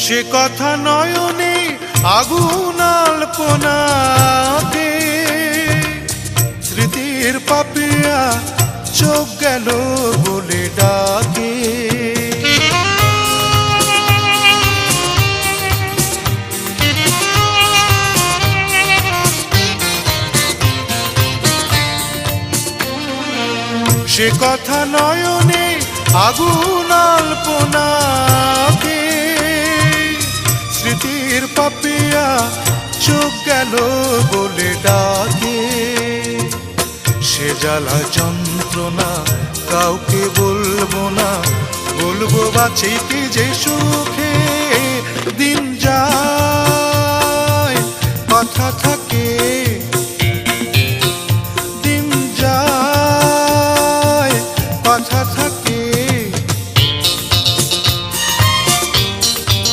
সে কথা নয়নে আগুন আলপনাতে, স্মৃতির পাপিয়া চোখ গেল বলে ডাকে। সে কথা নয়নে আগুন আলপনাতে, স্মৃতির পাপিয়া চোখ গেল বলে ডাকে। সে জ্বালা যন্ত্রণা কাউকে বলবো না, বলবো বাঁচিতে যে সুখে।